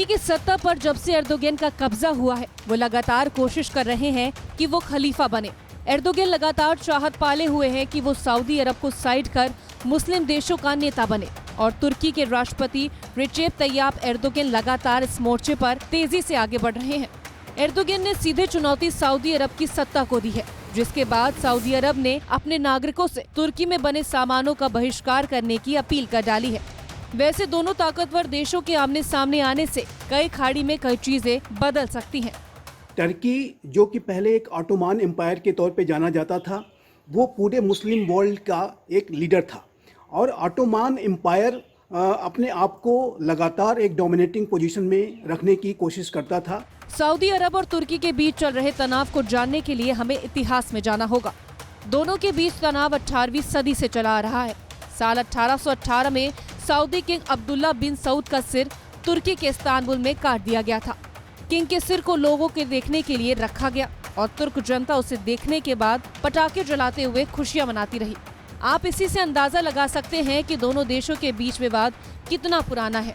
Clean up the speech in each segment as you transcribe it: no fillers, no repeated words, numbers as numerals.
तुर्की की सत्ता पर जब से एर्दोगन का कब्जा हुआ है, वो लगातार कोशिश कर रहे हैं कि वो खलीफा बने। एर्दोगन लगातार चाहत पाले हुए हैं कि वो सऊदी अरब को साइड कर मुस्लिम देशों का नेता बने और तुर्की के राष्ट्रपति रिसेप तैय्यप एर्दोगन लगातार इस मोर्चे पर तेजी से आगे बढ़ रहे हैं। एर्दोगन ने सीधे चुनौती सऊदी अरब की सत्ता को दी है, जिसके बाद सऊदी अरब ने अपने नागरिकों से तुर्की में बने सामानों का बहिष्कार करने की अपील कर डाली है। वैसे दोनों ताकतवर देशों के आमने सामने आने से कई खाड़ी में कई चीजें बदल सकती हैं। टर्की जो कि पहले एक ऑटोमान एम्पायर के तौर पे जाना जाता था, वो पूरे मुस्लिम वर्ल्ड का एक लीडर था और ऑटोमान एम्पायर अपने आप को लगातार एक डोमिनेटिंग पोजीशन में रखने की कोशिश करता था। सऊदी अरब और तुर्की के बीच चल रहे तनाव को जानने के लिए हमें इतिहास में जाना होगा। दोनों के बीच तनाव 18वीं सदी से चला आ रहा है। साल 1818 में सऊदी किंग अब्दुल्ला बिन सऊद का सिर तुर्की के इस्तांबुल में काट दिया गया था। किंग के सिर को लोगों के देखने के लिए रखा गया और तुर्क जनता उसे देखने के बाद पटाखे जलाते हुए खुशियां मनाती रही। आप इसी से अंदाजा लगा सकते हैं कि दोनों देशों के बीच विवाद कितना पुराना है।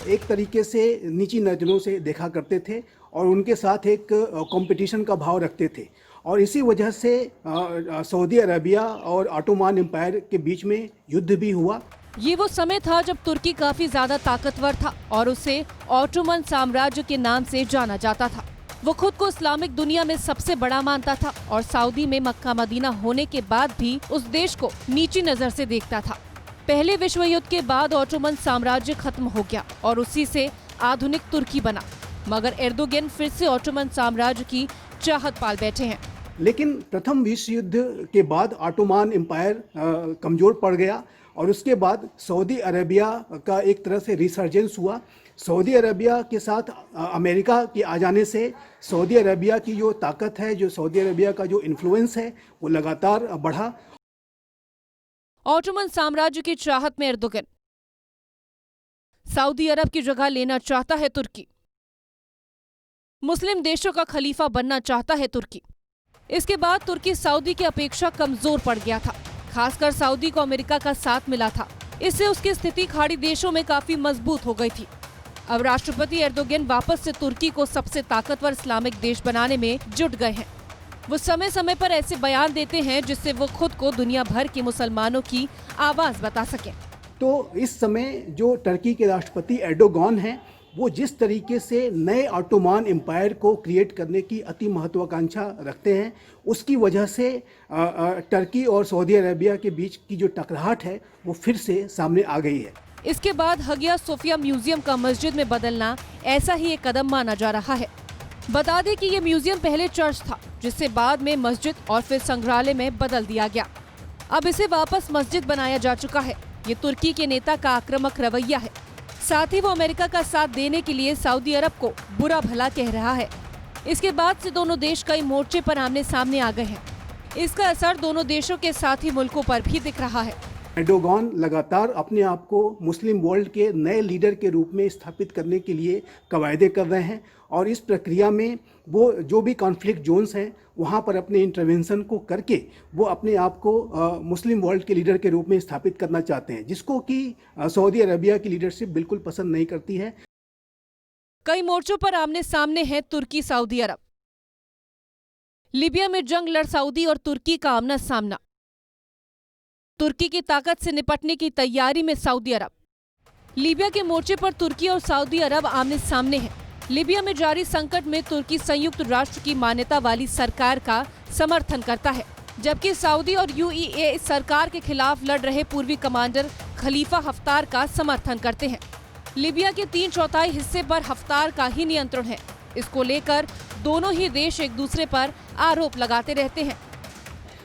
एक तरीके से नीची नजरों से देखा करते थे और उनके साथ एक कंपटीशन का भाव रखते थे और इसी वजह से सऊदी अरेबिया और ऑटोमान एम्पायर के बीच में युद्ध भी हुआ। ये वो समय था जब तुर्की काफी ज्यादा ताकतवर था और उसे ऑटोमन साम्राज्य के नाम से जाना जाता था। वो खुद को इस्लामिक दुनिया में सबसे बड़ा मानता था और सऊदी में मक्का मदीना होने के बाद भी उस देश को नीची नजर से देखता था। पहले विश्व युद्ध के बाद ऑटोमन साम्राज्य खत्म हो गया और उसी से आधुनिक तुर्की बना, मगर एर्दोगन फिर से ऑटोमन साम्राज्य की चाहत पाल बैठे हैं। लेकिन प्रथम विश्व युद्ध के बाद ऑटोमान एम्पायर कमजोर पड़ गया और उसके बाद सऊदी अरेबिया का एक तरह से रिसर्जेंस हुआ। सऊदी अरेबिया के साथ अमेरिका के आ जाने से सऊदी अरेबिया की जो ताकत है, जो सऊदी अरेबिया का जो इन्फ्लुएंस है, वो लगातार बढ़ा। ऑटोमन साम्राज्य की चाहत में एर्दोगन सऊदी अरब की जगह लेना चाहता है। तुर्की मुस्लिम देशों का खलीफा बनना चाहता है। तुर्की इसके बाद तुर्की सऊदी की अपेक्षा कमजोर पड़ गया था। खासकर सऊदी को अमेरिका का साथ मिला था। इससे उसकी स्थिति खाड़ी देशों में काफी मजबूत हो गई थी। अब राष्ट्रपति एर्दोगन वापस से तुर्की को सबसे ताकतवर इस्लामिक देश बनाने में जुट गए हैं। वो समय समय पर ऐसे बयान देते हैं जिससे वो खुद को दुनिया भर के मुसलमानों की आवाज बता सकें। तो इस समय जो टर्की के राष्ट्रपति एर्दोगन हैं, वो जिस तरीके से नए ऑटोमान एम्पायर को क्रिएट करने की अति महत्वाकांक्षा रखते हैं, उसकी वजह से टर्की और सऊदी अरेबिया के बीच की जो टकराहट है वो फिर से सामने आ गई है। इसके बाद हगिया सोफिया म्यूजियम का मस्जिद में बदलना ऐसा ही एक कदम माना जा रहा है। बता दें कि ये म्यूजियम पहले चर्च था, जिससे बाद में मस्जिद और फिर संग्रहालय में बदल दिया गया। अब इसे वापस मस्जिद बनाया जा चुका है। ये तुर्की के नेता का आक्रामक रवैया है। साथ ही वो अमेरिका का साथ देने के लिए सऊदी अरब को बुरा भला कह रहा है। इसके बाद से दोनों देश कई मोर्चे पर आमने सामने आ गए हैं। इसका असर दोनों देशों के साथी मुल्कों पर भी दिख रहा है। एर्दोगन लगातार अपने आप को मुस्लिम वर्ल्ड के नए लीडर के रूप में स्थापित करने के लिए कवायदे कर रहे हैं और इस प्रक्रिया में वो जो भी कॉन्फ्लिक्ट जोन्स हैं वहाँ पर अपने इंटरवेंशन को करके वो अपने आप को मुस्लिम वर्ल्ड के लीडर के रूप में स्थापित करना चाहते हैं, जिसको कि सऊदी अरेबिया की लीडरशिप बिल्कुल पसंद नहीं करती है। कई मोर्चों पर आमने सामने है तुर्की सऊदी अरब। लीबिया में जंग लड़ सऊदी और तुर्की का आमना सामना। तुर्की की ताकत से निपटने की तैयारी में सऊदी अरब। लीबिया के मोर्चे पर तुर्की और सऊदी अरब आमने सामने हैं। लीबिया में जारी संकट में तुर्की संयुक्त राष्ट्र की मान्यता वाली सरकार का समर्थन करता है, जबकि सऊदी और यूएई सरकार के खिलाफ लड़ रहे पूर्वी कमांडर खलीफा हफ्तार का समर्थन करते हैं। लीबिया के 3/4 हिस्से पर हफ्तार का ही नियंत्रण है। इसको लेकर दोनों ही देश एक दूसरे पर आरोप लगाते रहते हैं।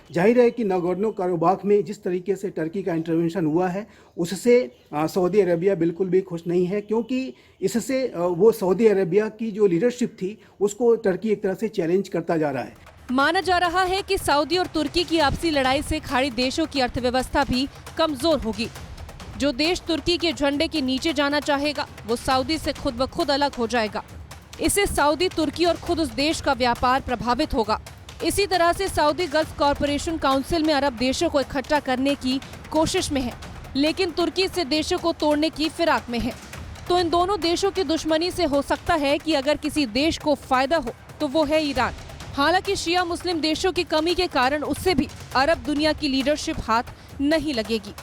जाहिर है कि नागोर्नो काराबाख में जिस तरीके से टर्की का इंटरवेंशन हुआ है, उससे सऊदी अरेबिया बिल्कुल भी खुश नहीं है, क्योंकि इससे वो सऊदी अरेबिया की जो लीडरशिप थी उसको टर्की एक तरह से चैलेंज करता जा रहा है। माना जा रहा है कि सऊदी और तुर्की की आपसी लड़ाई से खाड़ी देशों की अर्थव्यवस्था भी कमजोर होगी। जो देश तुर्की के झंडे के नीचे जाना चाहेगा वो सऊदी से खुद ब खुद अलग हो जाएगा। इससे सऊदी, तुर्की और खुद उस देश का व्यापार प्रभावित होगा। इसी तरह से सऊदी गल्फ कॉरपोरेशन काउंसिल में अरब देशों को इकट्ठा करने की कोशिश में है, लेकिन तुर्की से देशों को तोड़ने की फिराक में है। तो इन दोनों देशों की दुश्मनी से हो सकता है कि अगर किसी देश को फायदा हो तो वो है ईरान। हालांकि शिया मुस्लिम देशों की कमी के कारण उससे भी अरब दुनिया की लीडरशिप हाथ नहीं लगेगी।